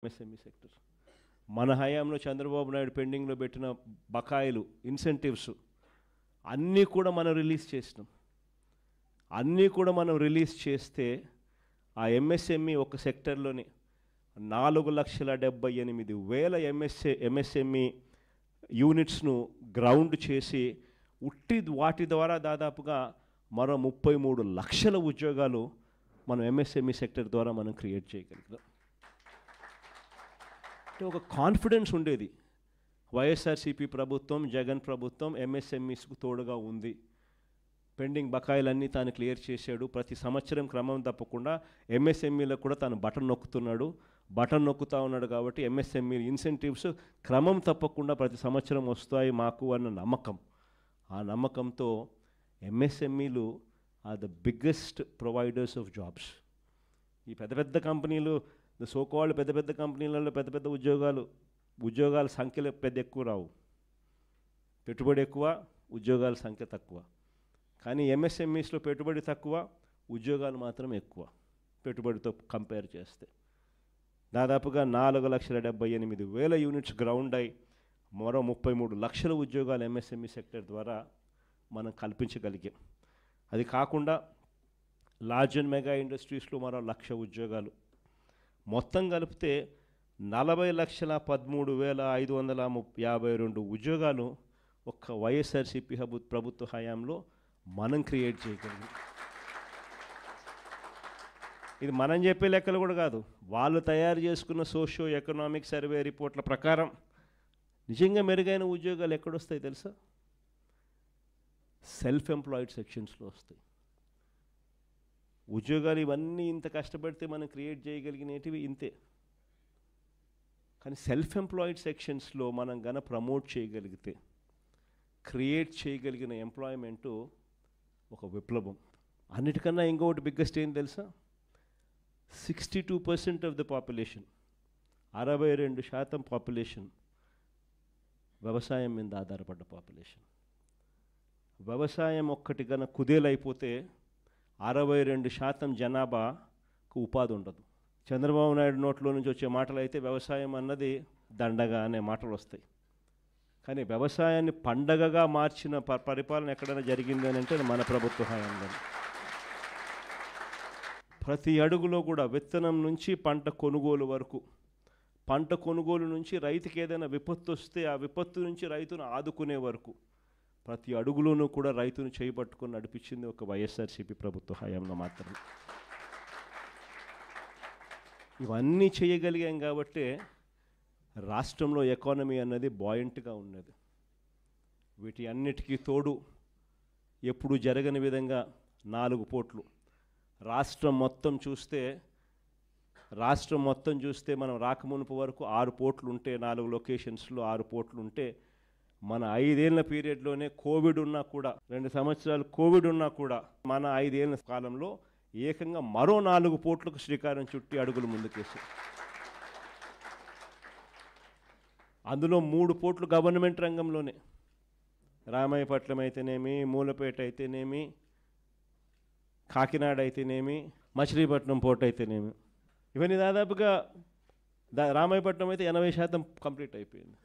MSME sector మన హయాంలో చంద్రబాబు నాయుడు పెండింగ్లో పెట్టిన బకాయిలు ఇన్సెంటివ్స్ అన్నీ కూడా మనం రిలీజ్ చేసినాం. అన్నీ కూడా మనం రిలీజ్ చేస్తే ఆ ఎంఎస్ఎంఈ ఒక సెక్టర్లోని 4,78,000 ఎంఎస్ఎంఈ యూనిట్స్ను గ్రౌండ్ చేసి వాటి ద్వారా దాదాపుగా మరో 33 లక్షల ఉద్యోగాలు మనం ఎంఎస్ఎంఈ సెక్టర్ ద్వారా మనం క్రియేట్ చేయగలిగాం. అంటే ఒక కాన్ఫిడెన్స్ ఉండేది, వైఎస్ఆర్సీపీ ప్రభుత్వం, జగన్ ప్రభుత్వం ఎంఎస్ఎంఈస్కు తోడుగా ఉంది, పెండింగ్ బకాయిలన్నీ తాను క్లియర్ చేశాడు, ప్రతి సంవత్సరం క్రమం తప్పకుండా ఎంఎస్ఎంఈలకు కూడా తాను బటన్ నొక్కుతూ ఉన్నాడు. కాబట్టి ఎంఎస్ఎంఈ ఇన్సెంటివ్స్ క్రమం తప్పకుండా ప్రతి సంవత్సరం వస్తాయి మాకు అన్న నమ్మకం. ఆ నమ్మకంతో ఎంఎస్ఎంఈలు are the biggest providers of jobs. ఈ పెద్ద పెద్ద కంపెనీలు, సోకాల్డ్ పెద్ద పెద్ద కంపెనీలలో పెద్ద పెద్ద ఉద్యోగాల సంఖ్యలు ఎక్కువ రావు, పెట్టుబడి ఎక్కువ, ఉద్యోగాల సంఖ్య తక్కువ. కానీ ఎంఎస్ఎంఈస్లో పెట్టుబడి తక్కువ, ఉద్యోగాలు మాత్రం ఎక్కువ పెట్టుబడితో కంపేర్ చేస్తే. దాదాపుగా 4,78,000 యూనిట్స్ గ్రౌండ్ అయి మరో 33 లక్షల ఉద్యోగాలు ఎంఎస్ఎంఈ సెక్టర్ ద్వారా మనం కల్పించగలిగాం. అది కాకుండా లార్జ్ అండ్ మెగా ఇండస్ట్రీస్లో మరో 1,00,000 ఉద్యోగాలు, మొత్తం కలిపితే 40,13,552 ఉద్యోగాలు ఒక్క వైఎస్ఆర్సీపీ ప్రభుత్వ హయాంలో మనం క్రియేట్ చేయగలిగాం. ఇది మనం చెప్పే లెక్కలు కూడా కాదు, వాళ్ళు తయారు చేసుకున్న సోషియో ఎకనామిక్ సర్వే రిపోర్ట్ల ప్రకారం నిజంగా మెరుగైన ఉద్యోగాలు ఎక్కడొస్తాయి తెలుసా? సెల్ఫ్ ఎంప్లాయిడ్ సెక్షన్స్లో వస్తాయి ఉద్యోగాలు. ఇవన్నీ ఇంత కష్టపడితే మనం క్రియేట్ చేయగలిగినవి ఇంతే. కానీ సెల్ఫ్ ఎంప్లాయిడ్ సెక్షన్స్లో మనం ప్రమోట్ చేయగలిగితే, క్రియేట్ చేయగలిగిన ఎంప్లాయ్మెంటు ఒక విప్లవం. అన్నిటికన్నా ఇంకొకటి బిగ్గెస్ట్ ఏం తెలుసా? 62% ఆఫ్ ద పాపులేషన్, 62% పాపులేషన్ వ్యవసాయం మీద ఆధారపడ్డ పాపులేషన్. వ్యవసాయం ఒక్కటి కుదేలైపోతే 62% జనాభాకు ఉపాధి ఉండదు. చంద్రబాబు నాయుడు నోట్లో నుంచి వచ్చే మాటలు అయితే వ్యవసాయం అన్నది దండగా అనే మాటలు వస్తాయి. కానీ వ్యవసాయాన్ని పండగగా మార్చిన పరిపాలన ఎక్కడైనా జరిగింది అని అంటే మన ప్రభుత్వ హయాంలో. ప్రతి అడుగులో కూడా విత్తనం నుంచి పంట కొనుగోలు వరకు, పంట కొనుగోలు నుంచి రైతుకి ఏదైనా విపత్తు వస్తే ఆ విపత్తు నుంచి రైతును ఆదుకునే వరకు ప్రతి అడుగులోనూ కూడా రైతును చేయబట్టుకొని నడిపించింది ఒక వైఎస్ఆర్సీపీ ప్రభుత్వ హయాంలో మాత్రమే. ఇవన్నీ చేయగలిగాం కాబట్టి రాష్ట్రంలో ఎకానమీ అన్నది బాయింట్గా ఉన్నది. వీటి అన్నిటికీ తోడు ఎప్పుడు జరగని విధంగా 4 పోర్ట్లు రాష్ట్రం మొత్తం చూస్తే మనం రాకమునుపు వరకు 6 పోర్ట్లు ఉంటే, 4 లొకేషన్స్లో 6 పోర్ట్లు ఉంటే, మన 5 ఏళ్ల పీరియడ్లోనే కోవిడ్ ఉన్నా కూడా, 2 సంవత్సరాలు కోవిడ్ ఉన్నా కూడా, మన 5 ఏళ్ల కాలంలో ఏకంగా మరో 4 పోర్ట్లకు శ్రీకారం చుట్టి అడుగులు ముందుకేసాం. అందులో 3 పోర్ట్లు గవర్నమెంట్ రంగంలోనే, రామాయపట్నం అయితేనేమి, మూలపేట అయితేనేమి, కాకినాడ అయితేనేమి, మచిలీపట్నం పోర్ట్ అయితేనేమి. ఇవన్నీ దాదాపుగా రామాయపట్నం అయితే 80% కంప్లీట్ అయిపోయింది,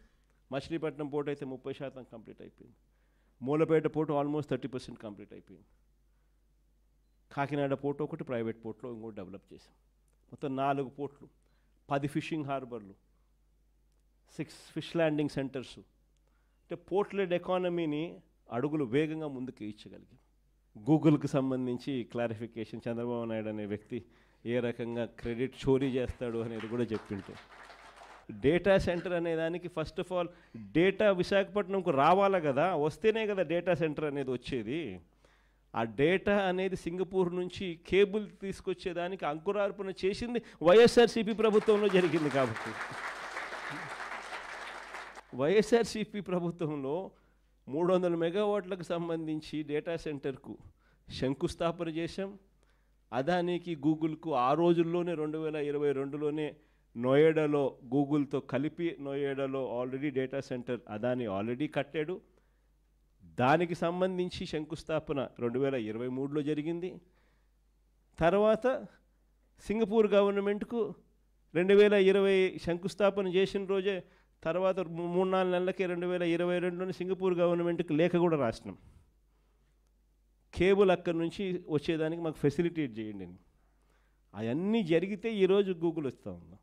మచిలీపట్నం పోర్ట్ అయితే 30% కంప్లీట్ అయిపోయింది, మూలపేట పోర్టు ఆల్మోస్ట్ 30% కంప్లీట్ అయిపోయింది, కాకినాడ పోర్టు ఒకటి ప్రైవేట్ పోర్ట్లో ఇంకోటి డెవలప్ చేసాం. మొత్తం 4 పోర్ట్లు, 10 ఫిషింగ్ హార్బర్లు, 6 ఫిష్ ల్యాండింగ్ సెంటర్సు. అంటే పోర్ట్ లెడ్ ఎకానమీని అడుగులు వేగంగా ముందుకు ఇచ్చగలిగాం. గూగుల్కి సంబంధించి క్లారిఫికేషన్, చంద్రబాబు నాయుడు అనే వ్యక్తి ఏ రకంగా క్రెడిట్ చోరీ చేస్తాడు అనేది కూడా చెప్పింటే, డేటా సెంటర్ అనే దానికి ఫస్ట్ ఆఫ్ ఆల్ డేటా విశాఖపట్నంకు రావాలా కదా, వస్తేనే కదా డేటా సెంటర్ అనేది వచ్చేది. ఆ డేటా అనేది సింగపూర్ నుంచి కేబుల్ తీసుకొచ్చేదానికి అంకురార్పణ చేసింది వైఎస్ఆర్సీపీ ప్రభుత్వంలో జరిగింది. కాబట్టి వైఎస్ఆర్సీపీ ప్రభుత్వంలో 300 మెగావాట్లకు సంబంధించి డేటా సెంటర్కు శంకుస్థాపన చేశాం. అదానికి గూగుల్కు ఆ రోజుల్లోనే 2022లోనే నోయిడాలో గూగుల్తో కలిపి నోయిడాలో already data centre Adani already కట్టాడు. దానికి సంబంధించి శంకుస్థాపన 2023లో జరిగింది. తర్వాత సింగపూర్ గవర్నమెంట్కు 2020 శంకుస్థాపన చేసిన రోజే తర్వాత 3-4 నెలలకే 2022లోని సింగపూర్ గవర్నమెంట్కి లేఖ కూడా రాసినాం. కేబుల్ అక్కడి నుంచి వచ్చేదానికి మాకు ఫెసిలిటేట్ చేయండి అని. అవన్నీ జరిగితే ఈరోజు గూగుల్ వస్తూ ఉందాం.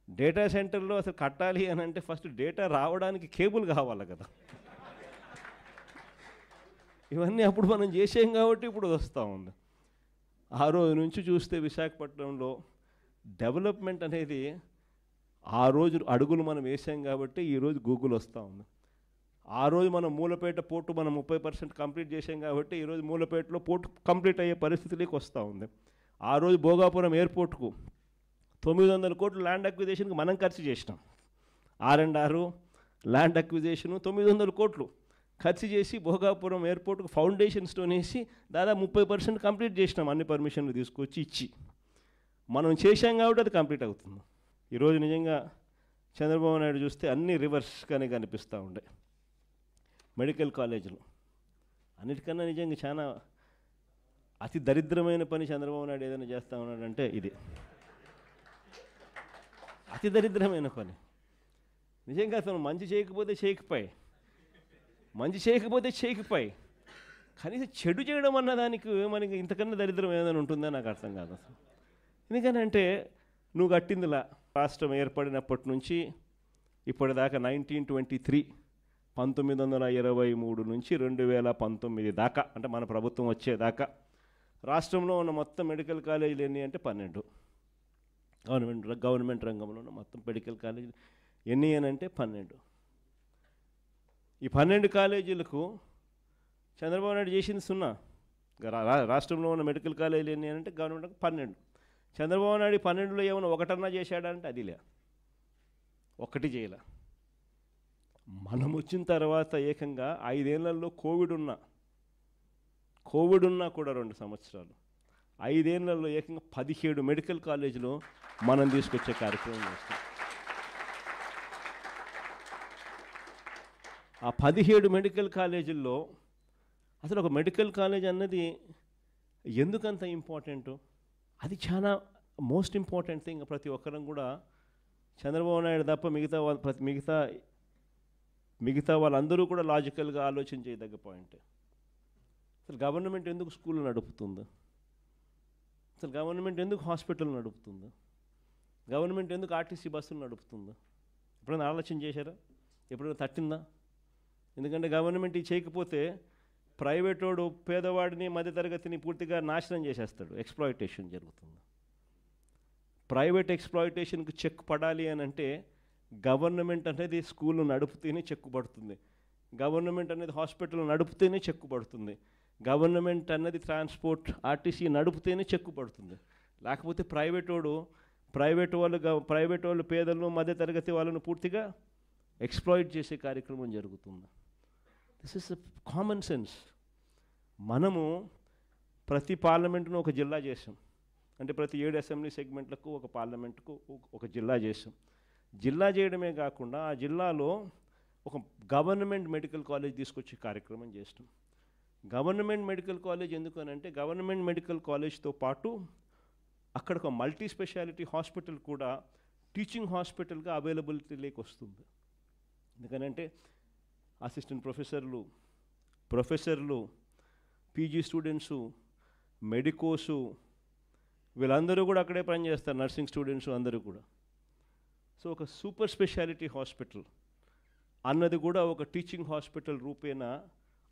డేటా సెంటర్లో అసలు కట్టాలి అని అంటే ఫస్ట్ డేటా రావడానికి కేబుల్ కావాలి కదా. ఇవన్నీ అప్పుడు మనం చేసాం కాబట్టి ఇప్పుడు వస్తూ ఉంది. ఆ రోజు నుంచి చూస్తే విశాఖపట్నంలో డెవలప్మెంట్ అనేది ఆ రోజు అడుగులు మనం వేసాం కాబట్టి ఈరోజు గూగుల్ వస్తూ ఉంది. ఆ రోజు మనం మూలపేట పోర్టు మనం 30% కంప్లీట్ చేసాం కాబట్టి ఈరోజు మూలపేటలో పోర్టు కంప్లీట్ అయ్యే పరిస్థితిలోకి వస్తూ ఉంది. ఆ రోజు భోగాపురం ఎయిర్పోర్ట్కు 900 కోట్లు ల్యాండ్ అక్విజిషన్కి మనం ఖర్చు చేసినాం. R&R ల్యాండ్ అక్విజిషను 900 కోట్లు ఖర్చు చేసి భోగాపురం ఎయిర్పోర్ట్కు ఫౌండేషన్ స్టోన్ వేసి దాదాపు 30% కంప్లీట్ చేసినాం. అన్ని పర్మిషన్లు తీసుకొచ్చి ఇచ్చి మనం చేశాం కాబట్టి అది కంప్లీట్ అవుతుంది. ఈరోజు నిజంగా చంద్రబాబు నాయుడు చూస్తే అన్ని రివర్స్గానే కనిపిస్తూ ఉండే. మెడికల్ కాలేజీలు అన్నిటికన్నా నిజంగా చాలా అతి దరిద్రమైన పని చంద్రబాబు నాయుడు ఏదైనా చేస్తూ ఉన్నాడంటే ఇది అతి దరిద్రమైన పని. నిజంగా అసలు మంచి చేయకపోతే చేయకపోయి కనీసం చెడు చేయడం అన్న దానికి మనకి ఇంతకన్నా దరిద్రం ఏదైనా ఉంటుందో నాకు అర్థం కాదు అసలు. ఎందుకనంటే నువ్వు కట్టిందిలా రాష్ట్రం ఏర్పడినప్పటి నుంచి ఇప్పటిదాకా 1923 1923 నుంచి 2019 దాకా అంటే మన ప్రభుత్వం వచ్చేదాకా రాష్ట్రంలో ఉన్న మొత్తం మెడికల్ కాలేజీలు ఎన్ని అంటే 12. గవర్నమెంట్ రంగంలో ఉన్న మొత్తం మెడికల్ కాలేజీలు ఎన్ని అని అంటే 12. ఈ 12 కాలేజీలకు చంద్రబాబు నాయుడు చేసింది 0. రాష్ట్రంలో ఉన్న మెడికల్ కాలేజీలు ఎన్ని అంటే గవర్నమెంట్ 12. చంద్రబాబు నాయుడు 12లో ఏమైనా ఒకటన్నా చేశాడంటే అది లే, ఒక్కటి చేయలే. మనం వచ్చిన తర్వాత ఏకంగా 5 ఏళ్లలో కోవిడ్ ఉన్నా కూడా 2 సంవత్సరాలు 5 ఏళ్లలో ఏకంగా 17 మెడికల్ కాలేజీలు మనం తీసుకొచ్చే కార్యక్రమం చేస్తాం. ఆ 17 మెడికల్ కాలేజీల్లో అసలు ఒక మెడికల్ కాలేజ్ అన్నది ఎందుకంత ఇంపార్టెంటు, అది చాలా మోస్ట్ ఇంపార్టెంట్ థింగ్. ప్రతి ఒక్కరం కూడా చంద్రబాబు నాయుడు తప్ప మిగతా వాళ్ళందరూ కూడా లాజికల్గా ఆలోచన చేయదగ్గ పాయింట్. అసలు గవర్నమెంట్ ఎందుకు స్కూళ్ళు నడుపుతుందో, అసలు గవర్నమెంట్ ఎందుకు హాస్పిటల్ నడుపుతుందో, గవర్నమెంట్ ఎందుకు ఆర్టీసీ బస్సులు నడుపుతుందో ఎప్పుడైనా ఆలోచన చేశారా? ఎప్పుడైనా తట్టిందా? ఎందుకంటే గవర్నమెంట్ ఇది చేయకపోతే ప్రైవేట్ వాడు పేదవాడిని మధ్యతరగతిని పూర్తిగా నాశనం చేసేస్తాడు. ఎక్స్ప్లాయిటేషన్ జరుగుతుంది. ప్రైవేట్ ఎక్స్ప్లాయిటేషన్కి చెక్ పడాలి అని అంటే గవర్నమెంట్ అనేది స్కూళ్ళు నడుపుతేనే చెక్కు పడుతుంది, గవర్నమెంట్ అనేది హాస్పిటల్ నడుపుతేనే చెక్కు పడుతుంది, గవర్నమెంట్ అన్నది ట్రాన్స్పోర్ట్ ఆర్టీసీ నడుపుతేనే చెక్కు పడుతుంది. లేకపోతే ప్రైవేట్ వాళ్ళు పేదలను మధ్యతరగతి వాళ్ళను పూర్తిగా ఎక్స్ప్లాయిట్ చేసే కార్యక్రమం జరుగుతుంది. This is common sense. మనము ప్రతి పార్లమెంటును ఒక జిల్లా చేసాం. అంటే ప్రతి 7 అసెంబ్లీ సెగ్మెంట్లకు ఒక పార్లమెంటుకు ఒక జిల్లా చేసాం. జిల్లా చేయడమే కాకుండా ఆ జిల్లాలో ఒక గవర్నమెంట్ మెడికల్ కాలేజ్ తీసుకొచ్చే కార్యక్రమం చేస్తాం. గవర్నమెంట్ మెడికల్ కాలేజ్ ఎందుకు అని అంటే గవర్నమెంట్ మెడికల్ కాలేజ్తో పాటు అక్కడ ఒక మల్టీ స్పెషాలిటీ హాస్పిటల్ కూడా టీచింగ్ హాస్పిటల్గా అవైలబిలిటీలోకి వస్తుంది. ఎందుకనంటే అసిస్టెంట్ ప్రొఫెసర్లు పీజీ స్టూడెంట్సు మెడికోసు వీళ్ళందరూ కూడా అక్కడే పనిచేస్తారు, నర్సింగ్ స్టూడెంట్స్ అందరూ కూడా. సో ఒక సూపర్ స్పెషాలిటీ హాస్పిటల్ అన్నది కూడా ఒక టీచింగ్ హాస్పిటల్ రూపేణ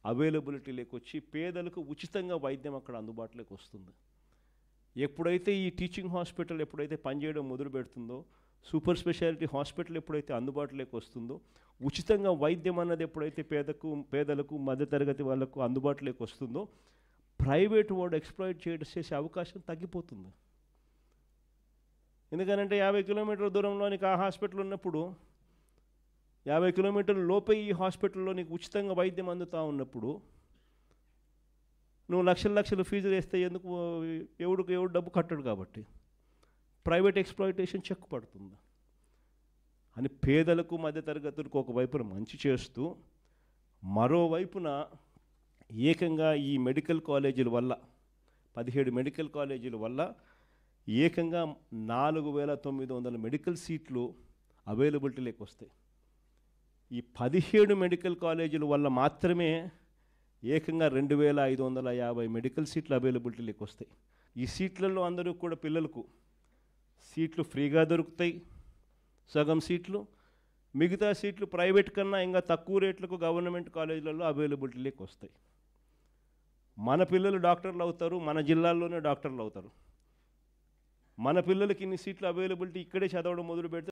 అవైలబిలిటీలోకి వచ్చి పేదలకు ఉచితంగా వైద్యం అక్కడ అందుబాటులోకి వస్తుంది. ఎప్పుడైతే ఈ టీచింగ్ హాస్పిటల్ పనిచేయడం మొదలు పెడుతుందో, సూపర్ స్పెషాలిటీ హాస్పిటల్ ఎప్పుడైతే అందుబాటులోకి వస్తుందో, ఉచితంగా వైద్యం అన్నది ఎప్పుడైతే పేదలకు మధ్యతరగతి వాళ్ళకు అందుబాటులోకి వస్తుందో, ప్రైవేట్ వాడు ఎక్స్ప్లాయిట్ చేసే అవకాశం తగ్గిపోతుంది. ఎందుకనంటే 50 కిలోమీటర్ల దూరంలో నీకు ఆ హాస్పిటల్ ఉన్నప్పుడు 50 కిలోమీటర్ల లోపే ఈ హాస్పిటల్లో నీకు ఉచితంగా వైద్యం అందుతూ ఉన్నప్పుడు నువ్వు లక్షల ఫీజులు వేస్తే ఎందుకు ఎవడు డబ్బు కట్టడు. కాబట్టి ప్రైవేట్ ఎక్స్ప్లాయిటేషన్ చెక్ పడుతుంది అని పేదలకు మధ్యతరగతులకు ఒకవైపున మంచి చేస్తూ మరోవైపున ఏకంగా ఈ మెడికల్ కాలేజీల వల్ల 17 మెడికల్ కాలేజీల వల్ల ఏకంగా 4,900 మెడికల్ సీట్లు అవైలబిలిటీలోకి వస్తాయి. ఈ 17 మెడికల్ కాలేజీల వల్ల మాత్రమే ఏకంగా 2,550 మెడికల్ సీట్లు అవైలబిలిటీలోకి వస్తాయి. ఈ సీట్లలో అందరూ కూడా పిల్లలకు సీట్లు ఫ్రీగా దొరుకుతాయి, సగం సీట్లు. మిగతా సీట్లు ప్రైవేట్ కన్నా ఇంకా తక్కువ రేట్లకు గవర్నమెంట్ కాలేజీలలో అవైలబిలిటీలోకి వస్తాయి. మన పిల్లలు డాక్టర్లు అవుతారు, మన జిల్లాల్లోనే డాక్టర్లు అవుతారు. మన పిల్లలకి ఇన్ని సీట్లు అవైలబిలిటీ ఇక్కడే చదవడం మొదలు పెడితే